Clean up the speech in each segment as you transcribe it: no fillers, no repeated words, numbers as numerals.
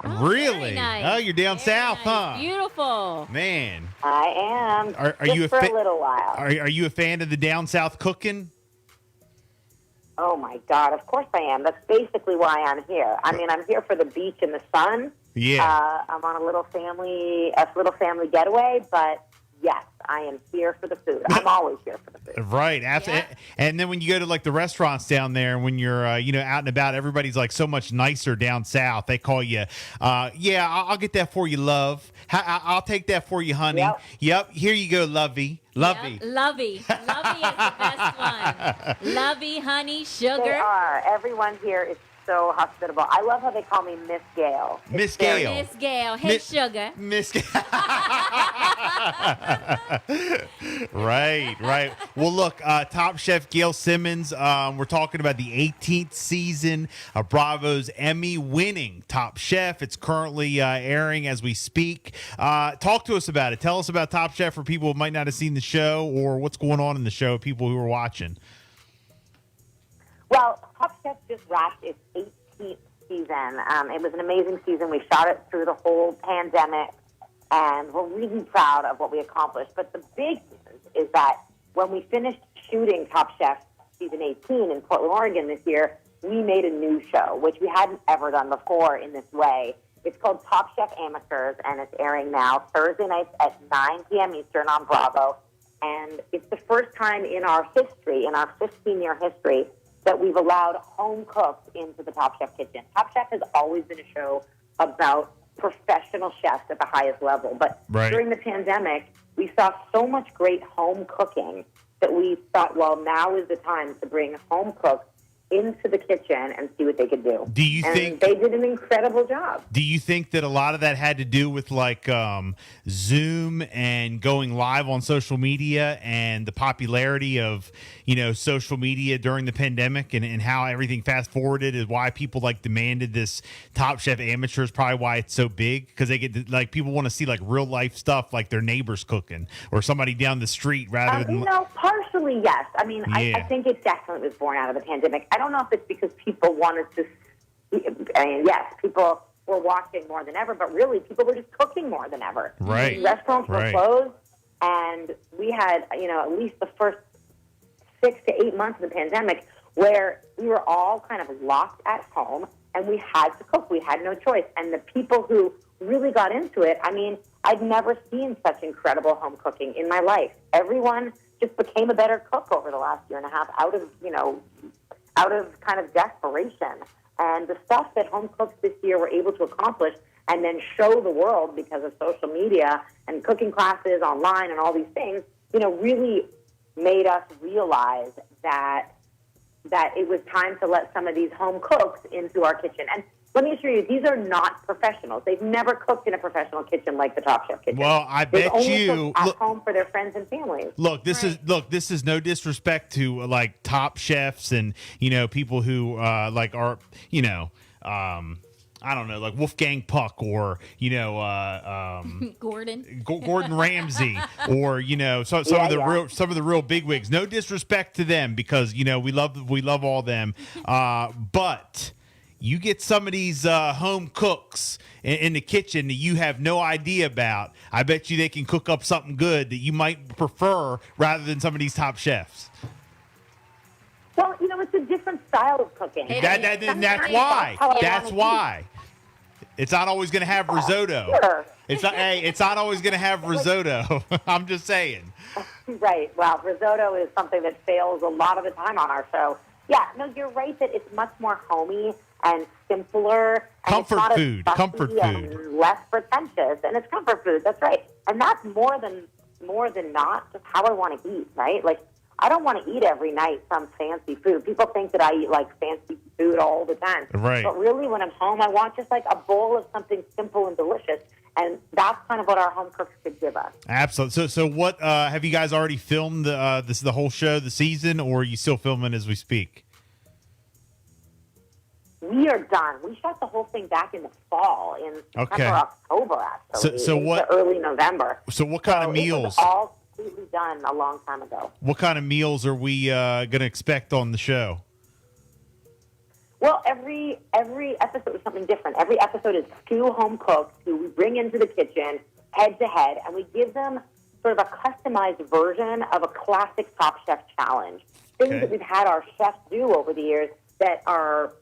Really? Nice. Oh, you're down south, nice. huh? Beautiful. Man, I am. are just you for a little while? Are you a fan of the down south cooking? Oh my God! Of course I am. That's basically why I'm here. I mean, I'm here for the beach and the sun. Yeah. I'm on a little family getaway, but yes, I am here for the food. I'm always here for the food. Right. Absolutely. Yeah. And then when you go to like the restaurants down there, when you're, out and about, everybody's like so much nicer down south. They call you, yeah, I'll get that for you, love. I'll take that for you, honey. Yep. Here you go, lovey. Lovey. Yep. Lovey. Lovey is the best one. Lovey, honey, sugar. They are. Everyone here is so hospitable. I love how they call me Miss Gail. Miss Gail. Miss Gail. Hey, sugar. Miss Gail. Right. Well, look, Top Chef Gail Simmons, we're talking about the 18th season of Bravo's Emmy-winning Top Chef. It's currently airing as we speak. Talk to us about it. Tell us about Top Chef for people who might not have seen the show, or what's going on in the show, people who are watching. Well, Top Chef just wrapped its 18th season. It was an amazing season. We shot it through the whole pandemic, and we're really proud of what we accomplished. But the big news is that when we finished shooting Top Chef season 18 in Portland, Oregon this year, we made a new show, which we hadn't ever done before in this way. It's called Top Chef Amateurs, and it's airing now Thursday nights at 9 p.m. Eastern on Bravo. And it's the first time in our history, in our 15-year history, that we've allowed home cooks into the Top Chef kitchen. Top Chef has always been a show about professional chefs at the highest level. But during the pandemic, we saw so much great home cooking that we thought, well, now is the time to bring home cooks into the kitchen and see what they could do. Do you think they did an incredible job? Do you think that a lot of that had to do with like Zoom and going live on social media and the popularity of, social media during the pandemic and how everything fast forwarded is why people like demanded this Top Chef Amateur is probably why it's so big, because they get like people want to see like real life stuff like their neighbors cooking or somebody down the street rather than partially yes. I mean, I think it definitely was born out of the pandemic. I don't know if it's because people wanted to. Yes, people were watching more than ever, but really, people were just cooking more than ever. Right. Restaurants were closed, and we had, at least the first 6 to 8 months of the pandemic where we were all kind of locked at home, and we had to cook. We had no choice. And the people who really got into it, I mean, I'd never seen such incredible home cooking in my life. Everyone just became a better cook over the last year and a half out of kind of desperation. And the stuff that home cooks this year were able to accomplish and then show the world because of social media and cooking classes online and all these things, really made us realize that it was time to let some of these home cooks into our kitchen. And let me assure you, these are not professionals. They've never cooked in a professional kitchen like the Top Chef kitchen. Well, I bet you at home for their friends and families. Look, this is no disrespect to like top chefs and people who are I don't know, like Wolfgang Puck or Gordon Ramsay or some of the real bigwigs. No disrespect to them because we love all them, but you get some of these home cooks in the kitchen that you have no idea about. I bet you they can cook up something good that you might prefer rather than some of these top chefs. Well, it's a different style of cooking. That's why. That's why. It's not always going to have risotto. Sure. It's not always going to have risotto. I'm just saying. Right. Well, risotto is something that fails a lot of the time on our show. Yeah, no, you're right that it's much more homey and simpler. And comfort food. And less pretentious. And it's comfort food. That's right. And that's more than not just how I want to eat, right? Like, I don't want to eat every night some fancy food. People think that I eat like fancy food all the time. Right. But really, when I'm home, I want just like a bowl of something simple and delicious. And that's kind of what our home cooks could give us. Absolutely. So what have you guys already filmed the whole show, the season, or are you still filming as we speak? We are done. We shot the whole thing back in the fall, in September, October, actually. So what? Early November. So what kind of meals? It was all completely done a long time ago. What kind of meals are we going to expect on the show? Well, every episode is something different. Every episode is two home cooks who we bring into the kitchen head to head, and we give them sort of a customized version of a classic Top Chef challenge. Things that we've had our chefs do over the years that our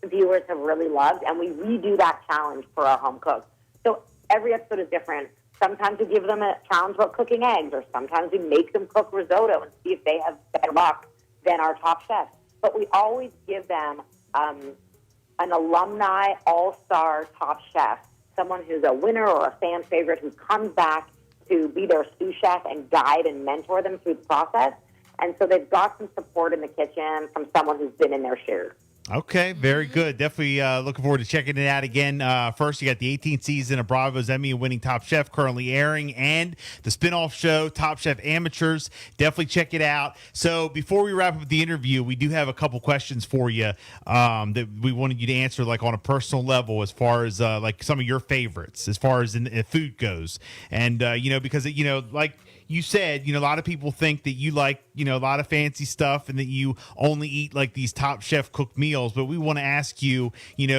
viewers have really loved, and we redo that challenge for our home cooks. So every episode is different. Sometimes we give them a challenge about cooking eggs, or sometimes we make them cook risotto and see if they have better luck than our top chefs. But we always give them an alumni all-star top chef, someone who's a winner or a fan favorite who comes back to be their sous chef and guide and mentor them through the process. And so they've got some support in the kitchen from someone who's been in their shoes. Okay, very good. Definitely looking forward to checking it out again. First, you got the 18th season of Bravo's Emmy-winning Top Chef currently airing, and the spinoff show, Top Chef Amateurs. Definitely check it out. So before we wrap up the interview, we do have a couple questions for you that we wanted you to answer, like on a personal level, as far as like some of your favorites, as far as in food goes. And, because, like you said, a lot of people think that you like, a lot of fancy stuff and that you only eat like these Top Chef cooked meals, but we want to ask you,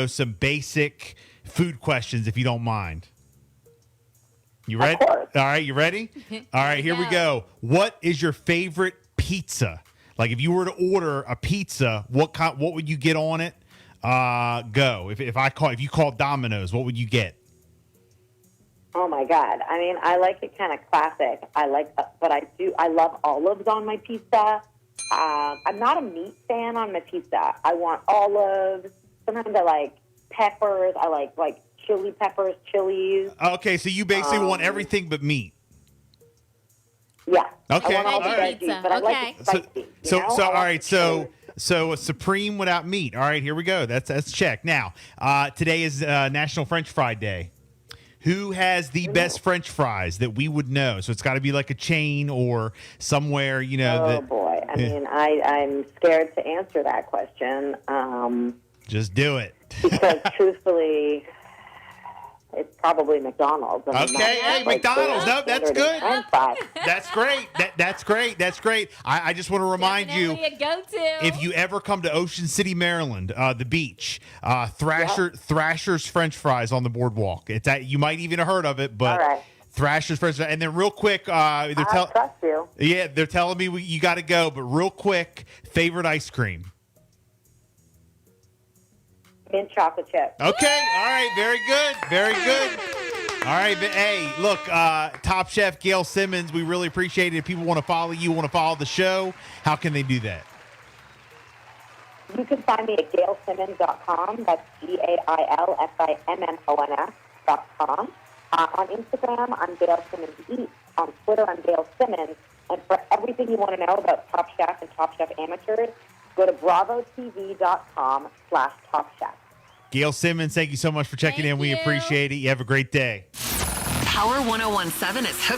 some basic food questions, if you don't mind. You ready? All right, you ready? All right, here we go. What is your favorite pizza? Like if you were to order a pizza, what would you get on it? Go. If you called Domino's, what would you get? Oh my God! I mean, I like it kind of classic. I love olives on my pizza. I'm not a meat fan on my pizza. I want olives. Sometimes I like peppers. I like chili peppers, chilies. Okay, so you basically want everything but meat. Yeah. Okay. I want all the veggies, but I like it spicy. So all right. So a supreme without meat. All right, here we go. That's check. Now, today is National French Fry Day. Who has the best French fries that we would know? So it's got to be like a chain or somewhere, Oh, boy. I mean, I'm scared to answer that question. Just do it. Because truthfully, it's probably McDonald's. Okay, hey, McDonald's. No, that's good. That's great. That's great. I just want to remind Definitely you, a go-to. if you ever come to Ocean City, Maryland, the beach, Thrasher's French Fries on the boardwalk. You might even have heard of it, but all right. Thrasher's French Fries. And then real quick, I trust you. Yeah, they're telling me you got to go, but real quick, favorite ice cream. Mint chocolate chip. Okay, all right, very good. All right, but hey, look, Top Chef Gail Simmons, we really appreciate it. If people want to follow you, want to follow the show, how can they do that? You can find me at gailsimmons.com. That's GailSimmons.com. On Instagram, I'm Gail Simmons Eats. On Twitter, I'm Gail Simmons. And for everything you want to know about Top Chef and Top Chef Amateurs, go to bravotv.com/Top Chef. Gail Simmons, thank you so much for checking in. We appreciate it. You have a great day. Power 101.7 is hooked.